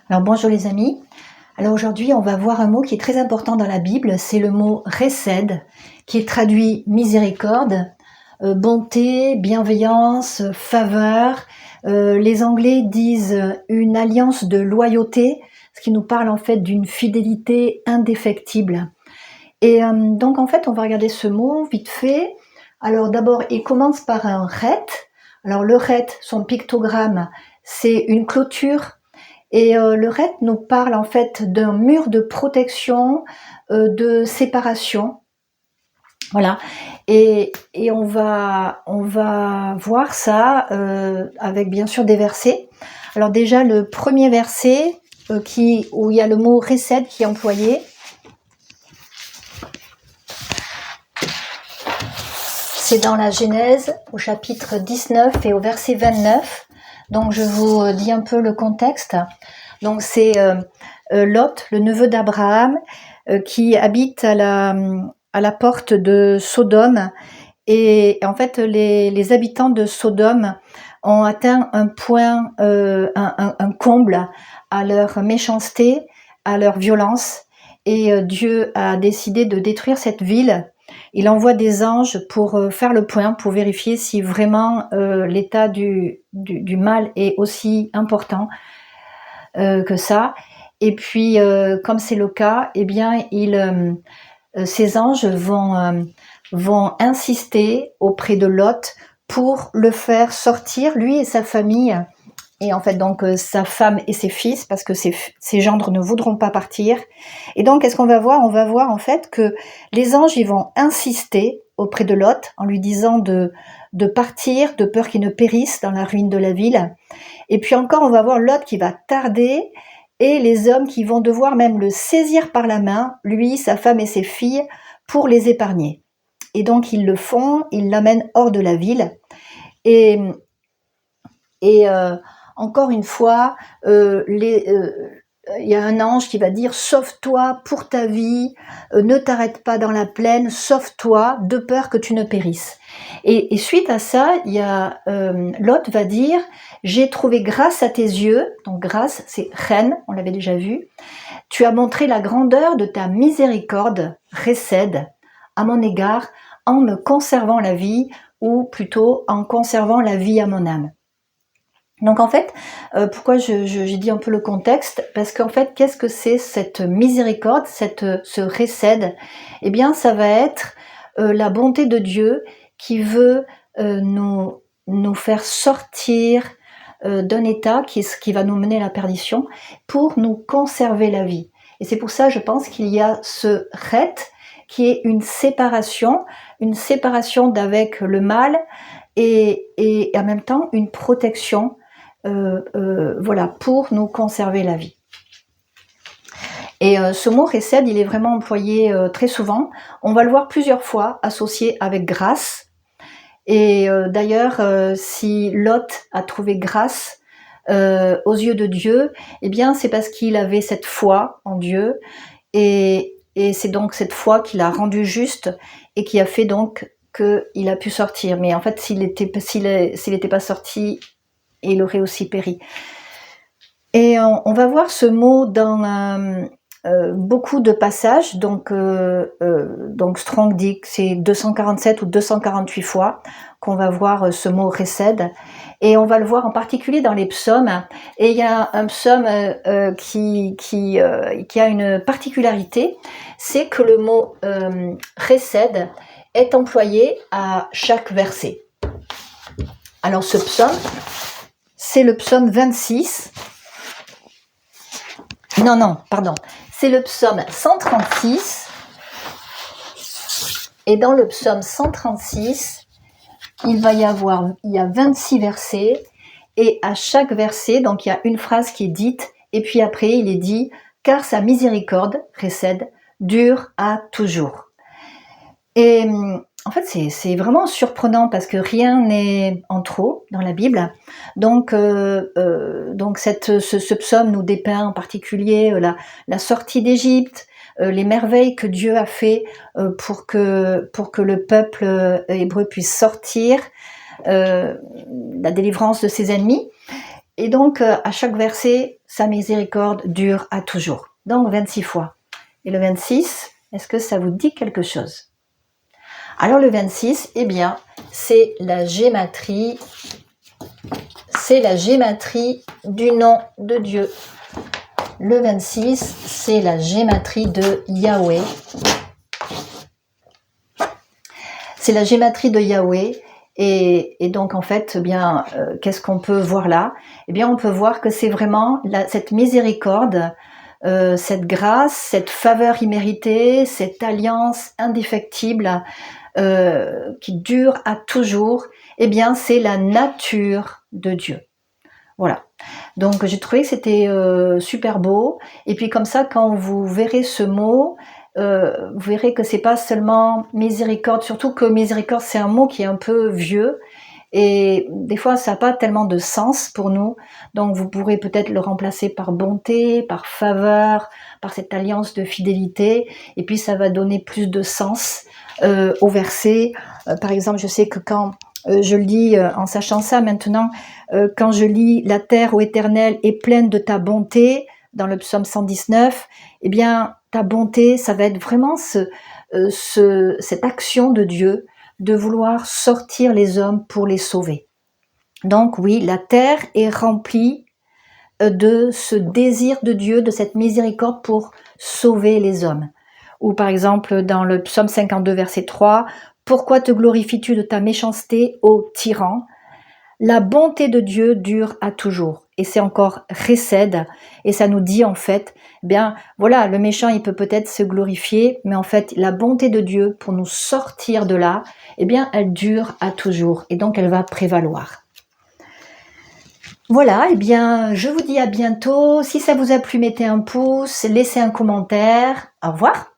Alors bonjour les amis. Alors aujourd'hui on va voir un mot qui est très important dans la Bible, c'est le mot Hesed, qui est traduit miséricorde, bonté, bienveillance, faveur. Les Anglais disent une alliance de loyauté, ce qui nous parle en fait d'une fidélité indéfectible. Et donc en fait on va regarder ce mot vite fait. Alors d'abord il commence par un ret. Alors le ret, son pictogramme, c'est une clôture. Et le ret nous parle en fait d'un mur de protection, de séparation. Voilà. Et on va voir ça avec bien sûr des versets. Alors déjà le premier verset où il y a le mot Hesed qui est employé. C'est dans la Genèse au chapitre 19 et au verset 29. Donc je vous dis un peu le contexte. Donc c'est Lot, le neveu d'Abraham, qui habite à la porte de Sodome. Et en fait, les habitants de Sodome ont atteint un point, un comble à leur méchanceté, à leur violence. Et Dieu a décidé de détruire cette ville. Il envoie des anges pour faire le point, pour vérifier si vraiment l'état du mal est aussi important que ça. Et puis, comme c'est le cas, eh bien, ces anges vont insister auprès de Lot pour le faire sortir, lui et sa famille, et en fait donc sa femme et ses fils, parce que ses gendres ne voudront pas partir. Et donc qu'est-ce qu'on va voir? On va voir en fait que les anges ils vont insister auprès de Lot en lui disant de partir, de peur qu'il ne périsse dans la ruine de la ville. Et puis encore on va voir Lot qui va tarder, et les hommes qui vont devoir même le saisir par la main, lui, sa femme et ses filles, pour les épargner. Et donc ils le font, ils l'amènent hors de la ville. Et encore une fois, il y a un ange qui va dire « Sauve-toi pour ta vie, ne t'arrête pas dans la plaine, sauve-toi de peur que tu ne périsses. » Et suite à ça, il y a Lot va dire « J'ai trouvé grâce à tes yeux », donc grâce c'est chen, on l'avait déjà vu, « Tu as montré la grandeur de ta miséricorde, Hesed, à mon égard, en me conservant la vie, ou plutôt en conservant la vie à mon âme. » Donc en fait, pourquoi j'ai dit un peu le contexte? Parce qu'en fait, qu'est-ce que c'est cette miséricorde, ce Hesed? Eh bien, ça va être la bonté de Dieu qui veut nous faire sortir d'un état qui va nous mener à la perdition pour nous conserver la vie. Et c'est pour ça, je pense qu'il y a ce ret qui est une séparation d'avec le mal et en même temps une protection. Voilà, pour nous conserver la vie. Et ce mot Hesed, il est vraiment employé très souvent. On va le voir plusieurs fois associé avec grâce. Et d'ailleurs, si Lot a trouvé grâce aux yeux de Dieu, eh bien c'est parce qu'il avait cette foi en Dieu. Et c'est donc cette foi qui l'a rendu juste et qui a fait donc qu'il a pu sortir. Mais en fait, s'il n'était pas sorti, il aurait aussi péri. Et on va voir ce mot dans beaucoup de passages, donc Strong dit que c'est 247 ou 248 fois qu'on va voir ce mot Hesed, et on va le voir en particulier dans les psaumes. Et il y a un psaume qui a une particularité, c'est que le mot Hesed est employé à chaque verset. Alors ce psaume, c'est le psaume 26. C'est le psaume 136. Et dans le psaume 136, il y a 26 versets. Et à chaque verset, donc il y a une phrase qui est dite. Et puis après, il est dit « Car sa miséricorde, Hesed, dure à toujours. » Et en fait, c'est vraiment surprenant parce que rien n'est en trop dans la Bible. Donc ce psaume nous dépeint en particulier la sortie d'Égypte, les merveilles que Dieu a fait pour que le peuple hébreu puisse sortir, la délivrance de ses ennemis. Et donc à chaque verset, sa miséricorde dure à toujours. Donc 26 fois. Et le 26, est-ce que ça vous dit quelque chose? Alors le 26, eh bien, c'est la gématrie du nom de Dieu. Le 26, c'est la gématrie de Yahweh. C'est la gématrie de Yahweh. Et donc en fait, eh bien, qu'est-ce qu'on peut voir là? Eh bien, on peut voir que c'est vraiment cette miséricorde, cette grâce, cette faveur imméritée, cette alliance indéfectible qui dure à toujours. Eh bien, c'est la nature de Dieu. Voilà. Donc j'ai trouvé que c'était super beau. Et puis comme ça, quand vous verrez ce mot, vous verrez que c'est pas seulement miséricorde, surtout que miséricorde c'est un mot qui est un peu vieux et des fois ça n'a pas tellement de sens pour nous. Donc vous pourrez peut-être le remplacer par bonté, par faveur, par cette alliance de fidélité. Et puis ça va donner plus de sens au verset. Par exemple, je sais que quand je lis, en sachant ça maintenant, quand je lis « La terre, ô Éternel, est pleine de ta bonté », dans le psaume 119, eh bien, ta bonté, ça va être vraiment cette action de Dieu de vouloir sortir les hommes pour les sauver. Donc oui, la terre est remplie de ce désir de Dieu, de cette miséricorde pour sauver les hommes. Ou par exemple, dans le psaume 52, verset 3, « Pourquoi te glorifies-tu de ta méchanceté, ô tyran ? La bonté de Dieu dure à toujours. » Et c'est encore récède. Et ça nous dit en fait, eh bien voilà, le méchant il peut peut-être se glorifier, mais en fait la bonté de Dieu pour nous sortir de là, eh bien elle dure à toujours. Et donc elle va prévaloir. Voilà, eh bien je vous dis à bientôt. Si ça vous a plu, mettez un pouce, laissez un commentaire. Au revoir.